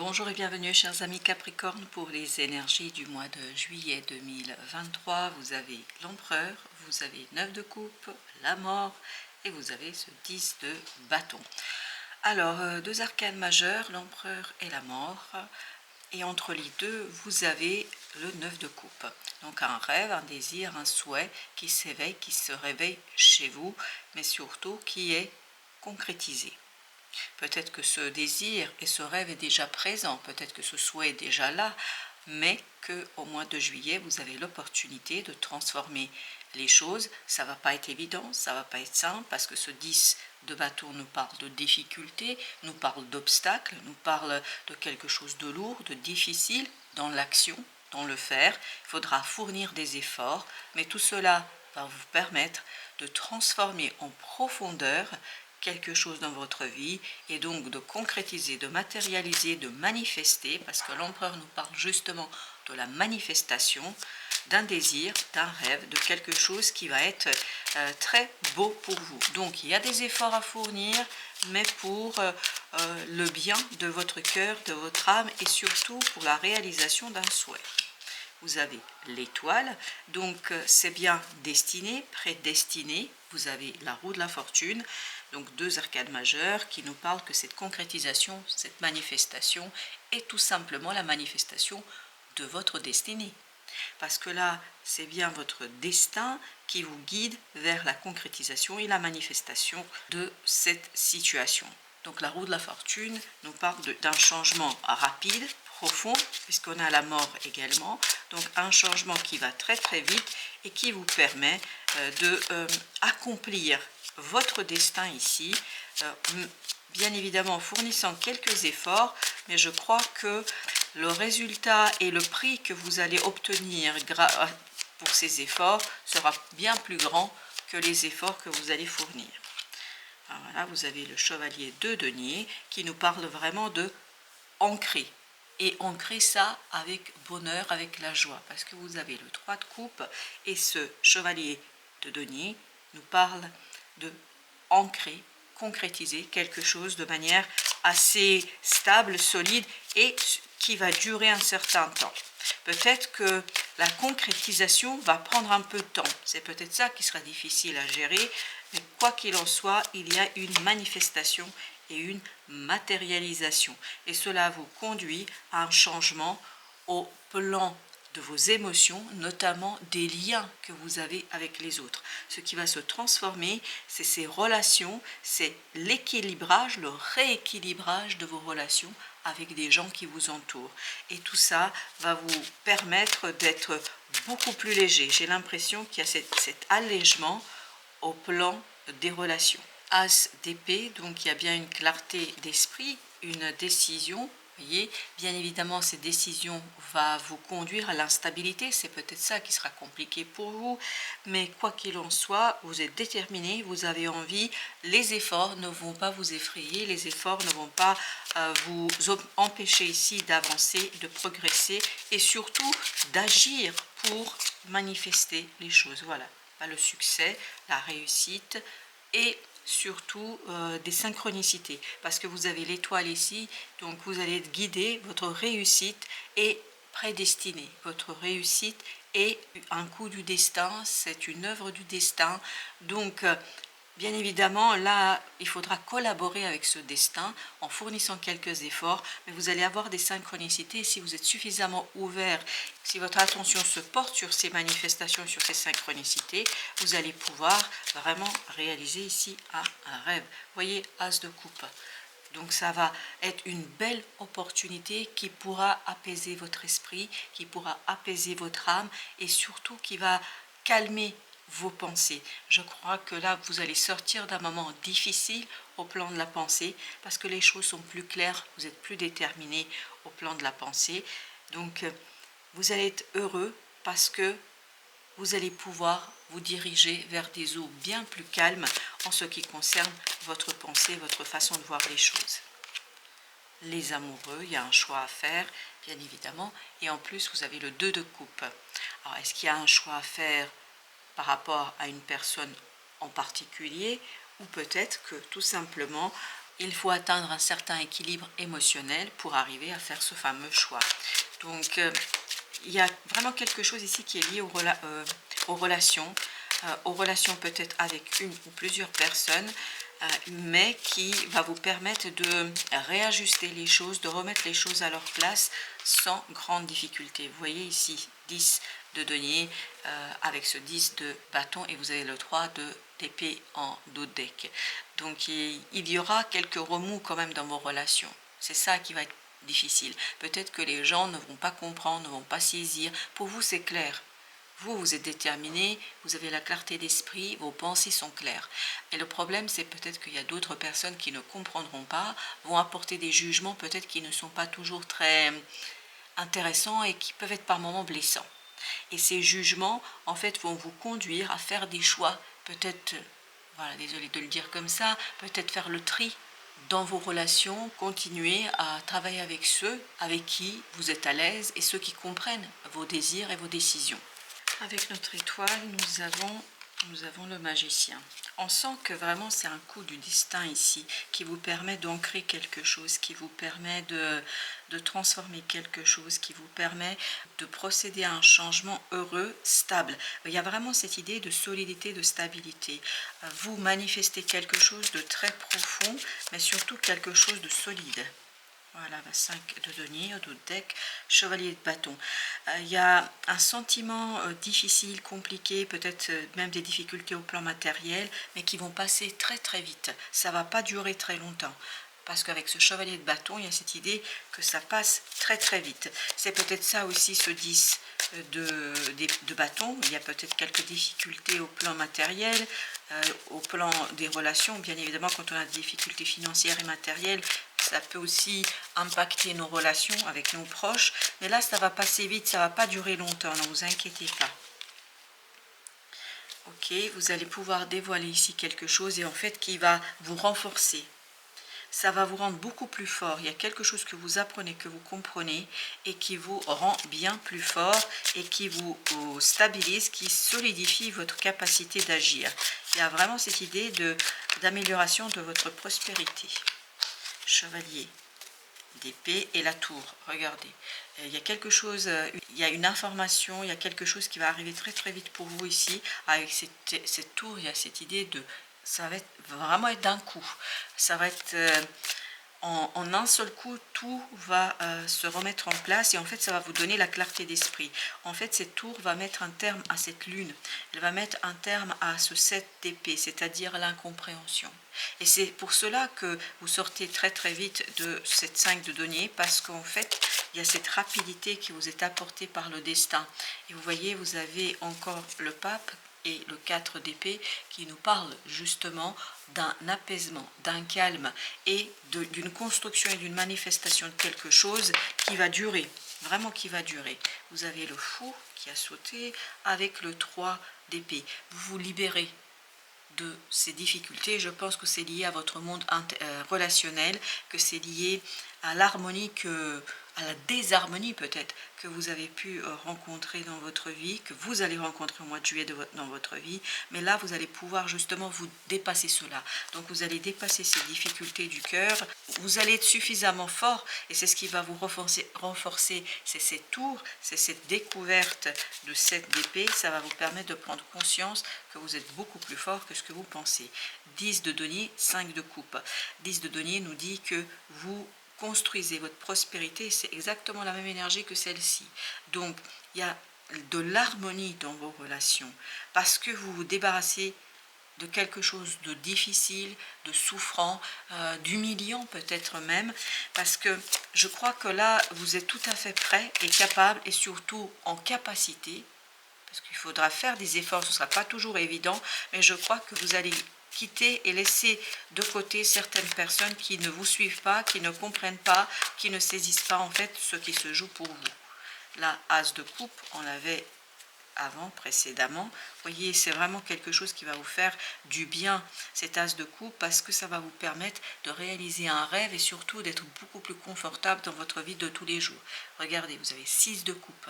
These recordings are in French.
Bonjour et bienvenue chers amis Capricorne pour les énergies du mois de juillet 2023. Vous avez l'empereur, vous avez 9 de coupe, la mort et vous avez ce 10 de bâton. Alors, deux arcanes majeurs, l'empereur et la mort. Et entre les deux, vous avez le 9 de coupe. Donc un rêve, un désir, un souhait qui s'éveille, qui se réveille chez vous, mais surtout qui est concrétisé. Peut-être que ce désir et ce rêve est déjà présent, peut-être que ce souhait est déjà là, mais qu'au mois de juillet, vous avez l'opportunité de transformer les choses. Ça ne va pas être évident, ça ne va pas être simple, parce que ce 10 de bâton nous parle de difficultés, nous parle d'obstacles, nous parle de quelque chose de lourd, de difficile dans l'action, dans le faire. Il faudra fournir des efforts, mais tout cela va vous permettre de transformer en profondeur quelque chose dans votre vie et donc de concrétiser, de matérialiser, de manifester, parce que l'empereur nous parle justement de la manifestation d'un désir, d'un rêve, de quelque chose qui va être très beau pour vous. Donc il y a des efforts à fournir, mais pour le bien de votre cœur, de votre âme et surtout pour la réalisation d'un souhait. Vous avez l'étoile, donc c'est bien destiné, prédestiné. Vous avez la roue de la fortune, donc deux arcades majeures qui nous parlent que cette concrétisation, cette manifestation est tout simplement la manifestation de votre destinée. Parce que là, c'est bien votre destin qui vous guide vers la concrétisation et la manifestation de cette situation. Donc la roue de la fortune nous parle d'un changement rapide, profond, puisqu'on a la mort également. Donc un changement qui va très très vite et qui vous permet de accomplir votre destin ici, bien évidemment en fournissant quelques efforts, mais je crois que le résultat et le prix que vous allez obtenir pour ces efforts sera bien plus grand que les efforts que vous allez fournir. Alors voilà, vous avez le chevalier de denier qui nous parle vraiment de ancrer. Et ancrer ça avec bonheur, avec la joie, parce que vous avez le 3 de coupe et ce chevalier de denier nous parle de ancrer, concrétiser quelque chose de manière assez stable, solide et qui va durer un certain temps. Peut-être que la concrétisation va prendre un peu de temps. C'est peut-être ça qui sera difficile à gérer, mais quoi qu'il en soit, il y a une manifestation et une matérialisation. Et cela vous conduit à un changement au plan de vos émotions, notamment des liens que vous avez avec les autres. Ce qui va se transformer, c'est ces relations, c'est l'équilibrage, le rééquilibrage de vos relations avec des gens qui vous entourent. Et tout ça va vous permettre d'être beaucoup plus léger. J'ai l'impression qu'il y a cet allègement au plan des relations. As d'épée, donc il y a bien une clarté d'esprit, une décision. Voyez, bien évidemment, cette décision va vous conduire à l'instabilité. C'est peut-être ça qui sera compliqué pour vous. Mais quoi qu'il en soit, vous êtes déterminé, vous avez envie. Les efforts ne vont pas vous effrayer. Les efforts ne vont pas vous empêcher ici d'avancer, de progresser et surtout d'agir pour manifester les choses. Voilà, le succès, la réussite et surtout des synchronicités, parce que vous avez l'étoile ici, donc vous allez être guidé, votre réussite est prédestinée, votre réussite est un coup du destin, c'est une œuvre du destin, donc bien évidemment, là, il faudra collaborer avec ce destin en fournissant quelques efforts, mais vous allez avoir des synchronicités si vous êtes suffisamment ouvert, si votre attention se porte sur ces manifestations, sur ces synchronicités, vous allez pouvoir vraiment réaliser ici un rêve. Voyez, As de coupe. Donc ça va être une belle opportunité qui pourra apaiser votre esprit, qui pourra apaiser votre âme et surtout qui va calmer vos pensées. Je crois que là, vous allez sortir d'un moment difficile au plan de la pensée parce que les choses sont plus claires, vous êtes plus déterminé au plan de la pensée. Donc, vous allez être heureux parce que vous allez pouvoir vous diriger vers des eaux bien plus calmes en ce qui concerne votre pensée, votre façon de voir les choses. Les amoureux, il y a un choix à faire, bien évidemment, et en plus, vous avez le 2 de coupe. Alors, est-ce qu'il y a un choix à faire par rapport à une personne en particulier, ou peut-être que tout simplement il faut atteindre un certain équilibre émotionnel pour arriver à faire ce fameux choix. Donc, il y a vraiment quelque chose ici qui est lié aux relations peut-être avec une ou plusieurs personnes, mais qui va vous permettre de réajuster les choses, de remettre les choses à leur place sans grande difficulté. Vous voyez ici 10 de denier avec ce 10 de bâton et vous avez le 3 d'épée en dos de deck. Donc il y aura quelques remous quand même dans vos relations. C'est ça qui va être difficile. Peut-être que les gens ne vont pas comprendre, ne vont pas saisir. Pour vous, c'est clair. Vous êtes déterminé, vous avez la clarté d'esprit, vos pensées sont claires. Et le problème, c'est peut-être qu'il y a d'autres personnes qui ne comprendront pas, vont apporter des jugements peut-être qui ne sont pas toujours très intéressants et qui peuvent être par moments blessants. Et ces jugements, en fait, vont vous conduire à faire des choix, peut-être, voilà, désolé de le dire comme ça, peut-être faire le tri dans vos relations, continuer à travailler avec ceux avec qui vous êtes à l'aise et ceux qui comprennent vos désirs et vos décisions. Avec notre étoile, nous avons le magicien. On sent que vraiment c'est un coup du destin ici qui vous permet d'ancrer quelque chose, qui vous permet de transformer quelque chose, qui vous permet de procéder à un changement heureux, stable. Il y a vraiment cette idée de solidité, de stabilité. Vous manifestez quelque chose de très profond, mais surtout quelque chose de solide. Voilà, 5 de denier, au dos de deck, chevalier de bâton. Il y a un sentiment difficile, compliqué, peut-être même des difficultés au plan matériel, mais qui vont passer très très vite. Ça ne va pas durer très longtemps. Parce qu'avec ce chevalier de bâton, il y a cette idée que ça passe très très vite. C'est peut-être ça aussi ce 10 de bâton. Il y a peut-être quelques difficultés au plan matériel, au plan des relations. Bien évidemment, quand on a des difficultés financières et matérielles, ça peut aussi impacter nos relations avec nos proches. Mais là, ça va passer vite, ça ne va pas durer longtemps, ne vous inquiétez pas. Ok, vous allez pouvoir dévoiler ici quelque chose et en fait qui va vous renforcer. Ça va vous rendre beaucoup plus fort. Il y a quelque chose que vous apprenez, que vous comprenez et qui vous rend bien plus fort et qui vous stabilise, qui solidifie votre capacité d'agir. Il y a vraiment cette idée d'amélioration de votre prospérité. Chevalier d'épée et la tour, regardez. Il y a quelque chose, il y a une information, il y a quelque chose qui va arriver très très vite pour vous ici. Avec cette tour, il y a cette idée de... ça va vraiment être d'un coup. Ça va être en un seul coup, tout va se remettre en place et en fait, ça va vous donner la clarté d'esprit. En fait, cette tour va mettre un terme à cette lune. Elle va mettre un terme à ce 7 d'épée, c'est-à-dire l'incompréhension. Et c'est pour cela que vous sortez très très vite de cette 5 de denier parce qu'en fait, il y a cette rapidité qui vous est apportée par le destin. Et vous voyez, vous avez encore le pape et le 4 d'épée qui nous parle justement d'un apaisement, d'un calme et d'une construction et d'une manifestation de quelque chose qui va durer, vraiment qui va durer. Vous avez le fou qui a sauté avec le 3 d'épée. Vous vous libérez de ces difficultés. Je pense que c'est lié à votre monde relationnel, que c'est lié à l'harmonie à la désharmonie peut-être que vous avez pu rencontrer dans votre vie, que vous allez rencontrer au mois de juillet dans votre vie, mais là vous allez pouvoir justement vous dépasser cela. Donc vous allez dépasser ces difficultés du cœur, vous allez être suffisamment fort et c'est ce qui va vous renforcer, c'est ces tours, c'est cette découverte de cette d'épée, ça va vous permettre de prendre conscience que vous êtes beaucoup plus fort que ce que vous pensez. 10 de denier, 5 de coupe. 10 de denier nous dit que vous construisez votre prospérité, c'est exactement la même énergie que celle-ci. Donc, il y a de l'harmonie dans vos relations, parce que vous vous débarrassez de quelque chose de difficile, de souffrant, d'humiliant peut-être même, parce que je crois que là, vous êtes tout à fait prêt et capable, et surtout en capacité, parce qu'il faudra faire des efforts, ce ne sera pas toujours évident, mais je crois que vous allez quitter et laisser de côté certaines personnes qui ne vous suivent pas, qui ne comprennent pas, qui ne saisissent pas en fait ce qui se joue pour vous. La As de coupe, on l'avait avant, précédemment. Vous voyez, c'est vraiment quelque chose qui va vous faire du bien, cet As de coupe, parce que ça va vous permettre de réaliser un rêve et surtout d'être beaucoup plus confortable dans votre vie de tous les jours. Regardez, vous avez 6 de coupe.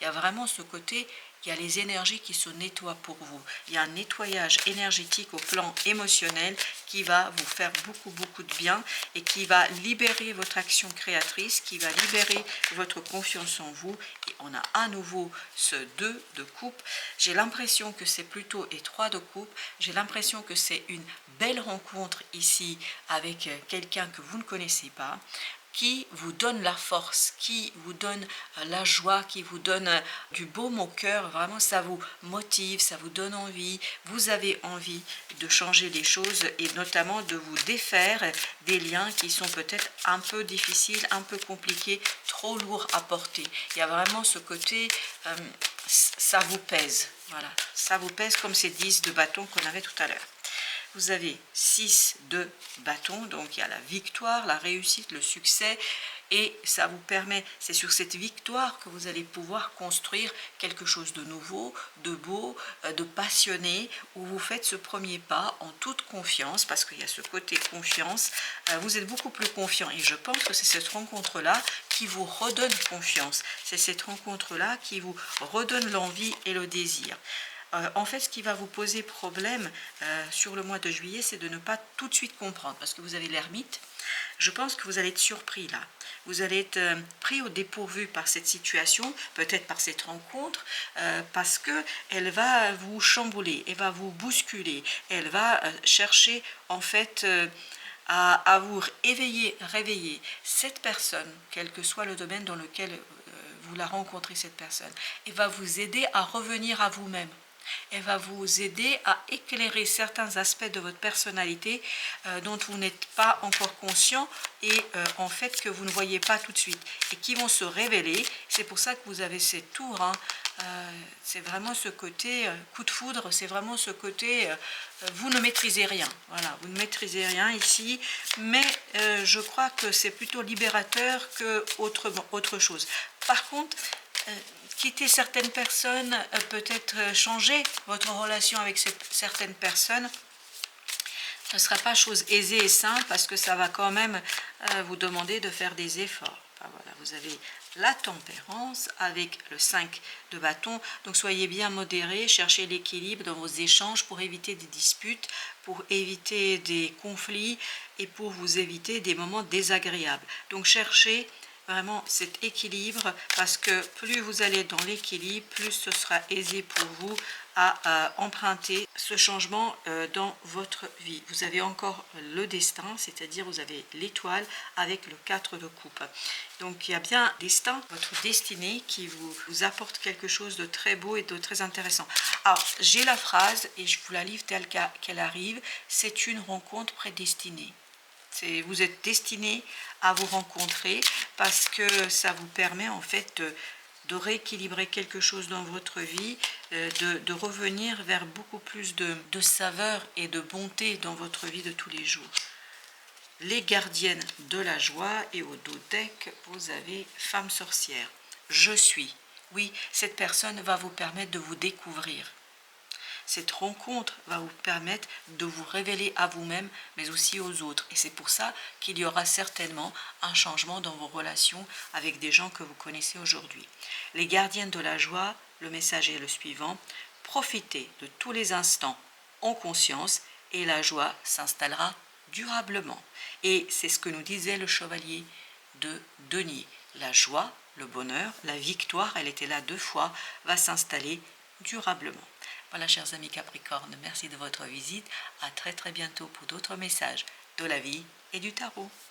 Il y a vraiment ce côté il y a les énergies qui se nettoient pour vous. Il y a un nettoyage énergétique au plan émotionnel qui va vous faire beaucoup de bien et qui va libérer votre action créatrice, qui va libérer votre confiance en vous. Et on a à nouveau ce 2 de coupe. J'ai l'impression que c'est plutôt et 3 de coupe. J'ai l'impression que c'est une belle rencontre ici avec quelqu'un que vous ne connaissez pas, qui vous donne la force, qui vous donne la joie, qui vous donne du baume au cœur. Vraiment, ça vous motive, ça vous donne envie. Vous avez envie de changer les choses et notamment de vous défaire des liens qui sont peut-être un peu difficiles, un peu compliqués, trop lourds à porter. Il y a vraiment ce côté, ça vous pèse. Voilà, ça vous pèse comme ces 10 de bâton qu'on avait tout à l'heure. Vous avez 6 de bâton, donc il y a la victoire, la réussite, le succès, et ça vous permet, c'est sur cette victoire que vous allez pouvoir construire quelque chose de nouveau, de beau, de passionné, où vous faites ce premier pas en toute confiance, parce qu'il y a ce côté confiance, vous êtes beaucoup plus confiant, et je pense que c'est cette rencontre-là qui vous redonne confiance, c'est cette rencontre-là qui vous redonne l'envie et le désir. En fait, ce qui va vous poser problème sur le mois de juillet, c'est de ne pas tout de suite comprendre, parce que vous avez l'ermite. Je pense que vous allez être surpris là. Vous allez être pris au dépourvu par cette situation, peut-être par cette rencontre, parce qu'elle va vous chambouler, elle va vous bousculer, elle va chercher en fait à vous réveiller. Cette personne, quel que soit le domaine dans lequel vous la rencontrez, cette personne, elle va vous aider à revenir à vous-même. Elle va vous aider à éclairer certains aspects de votre personnalité dont vous n'êtes pas encore conscient et en fait que vous ne voyez pas tout de suite et qui vont se révéler. C'est pour ça que vous avez cette tour, hein. C'est vraiment ce côté coup de foudre, c'est vraiment ce côté vous ne maîtrisez rien. Voilà, vous ne maîtrisez rien ici, mais je crois que c'est plutôt libérateur que autre chose. Par contre, quitter certaines personnes, peut-être changer votre relation avec certaines personnes, ce ne sera pas chose aisée et simple parce que ça va quand même vous demander de faire des efforts. Enfin, voilà, vous avez la tempérance avec le 5 de bâton, donc soyez bien modérés, cherchez l'équilibre dans vos échanges pour éviter des disputes, pour éviter des conflits et pour vous éviter des moments désagréables. Donc cherchez vraiment cet équilibre parce que plus vous allez dans l'équilibre, plus ce sera aisé pour vous à emprunter ce changement dans votre vie. Vous avez encore le destin, c'est-à-dire vous avez l'étoile avec le 4 de coupe. Donc il y a bien destin, votre destinée qui vous apporte quelque chose de très beau et de très intéressant. Alors j'ai la phrase et je vous la livre telle qu'elle arrive, c'est une rencontre prédestinée. Vous êtes destiné à vous rencontrer parce que ça vous permet en fait de rééquilibrer quelque chose dans votre vie, de revenir vers beaucoup plus de saveur et de bonté dans votre vie de tous les jours. Les gardiennes de la joie et au dos deck, vous avez femme sorcière. Je suis. Oui, cette personne va vous permettre de vous découvrir. Cette rencontre va vous permettre de vous révéler à vous-même, mais aussi aux autres. Et c'est pour ça qu'il y aura certainement un changement dans vos relations avec des gens que vous connaissez aujourd'hui. Les gardiennes de la joie, le message est le suivant. Profitez de tous les instants en conscience et la joie s'installera durablement. Et c'est ce que nous disait le chevalier de Denier. La joie, le bonheur, la victoire, elle était là 2 fois, va s'installer durablement. Voilà, chers amis Capricorne, merci de votre visite. À très bientôt pour d'autres messages de la vie et du tarot.